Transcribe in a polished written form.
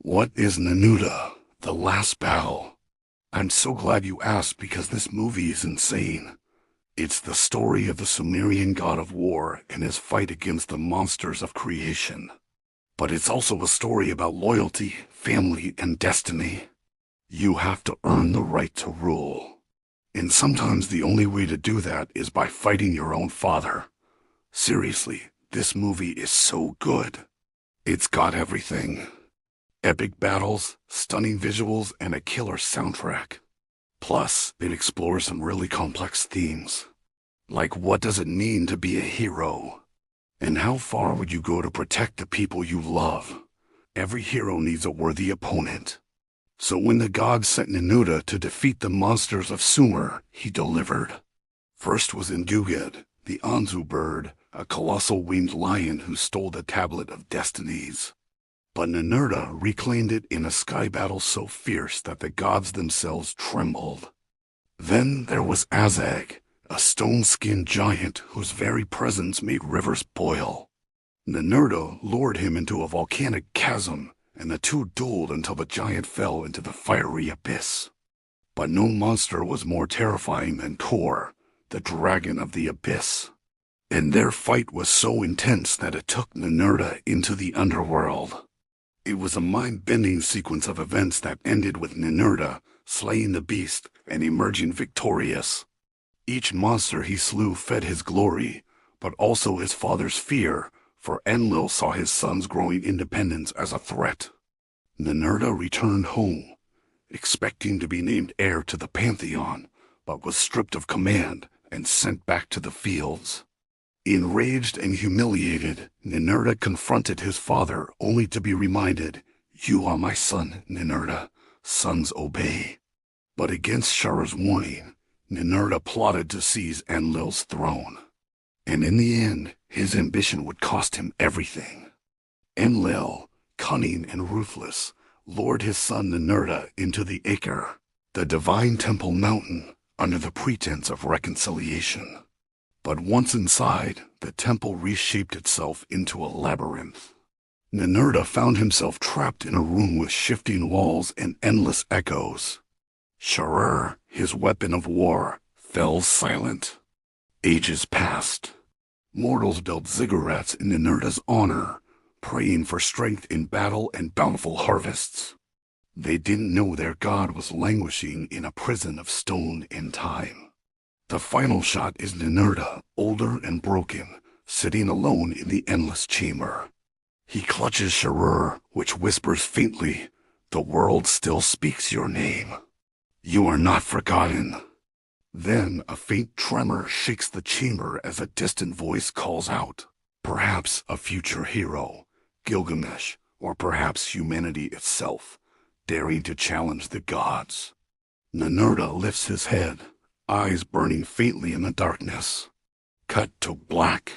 What is Ninurta, the last battle? I'm so glad you asked because this movie is insane. It's the story of the Sumerian god of war and his fight against the monsters of creation. But it's also a story about loyalty, family, and destiny. You have to earn the right to rule. And sometimes the only way to do that is by fighting your own father. Seriously, this movie is so good. It's got everything. Epic battles, stunning visuals, and a killer soundtrack. Plus, it explores some really complex themes. Like what does it mean to be a hero? And how far would you go to protect the people you love? Every hero needs a worthy opponent. So when the gods sent Ninurta to defeat the monsters of Sumer, he delivered. First was Inguged, the Anzu bird, a colossal winged lion who stole the Tablet of Destinies. But Ninurta reclaimed it in a sky battle so fierce that the gods themselves trembled. Then there was Azag, a stone-skinned giant whose very presence made rivers boil. Ninurta lured him into a volcanic chasm, and the two dueled until the giant fell into the fiery abyss. But no monster was more terrifying than Tor, the dragon of the abyss. And their fight was so intense that it took Ninurta into the underworld. It was a mind-bending sequence of events that ended with Ninurta slaying the beast and emerging victorious. Each monster he slew fed his glory, but also his father's fear, for Enlil saw his son's growing independence as a threat. Ninurta returned home, expecting to be named heir to the pantheon, but was stripped of command and sent back to the fields. Enraged and humiliated, Ninurta confronted his father only to be reminded, "You are my son, Ninurta. Sons obey." But against Shara's warning, Ninurta plotted to seize Enlil's throne. And in the end, his ambition would cost him everything. Enlil, cunning and ruthless, lured his son Ninurta into the Acre, the divine temple mountain, under the pretense of reconciliation. But once inside, the temple reshaped itself into a labyrinth. Ninurta found himself trapped in a room with shifting walls and endless echoes. Sharar, his weapon of war, fell silent. Ages passed. Mortals built ziggurats in Ninurta's honor, praying for strength in battle and bountiful harvests. They didn't know their god was languishing in a prison of stone and time. The final shot is Ninurta, older and broken, sitting alone in the endless chamber. He clutches Sharar, which whispers faintly, "The world still speaks your name. You are not forgotten." Then a faint tremor shakes the chamber as a distant voice calls out. Perhaps a future hero, Gilgamesh, or perhaps humanity itself, daring to challenge the gods. Ninurta lifts his head, eyes burning faintly in the darkness. Cut to black.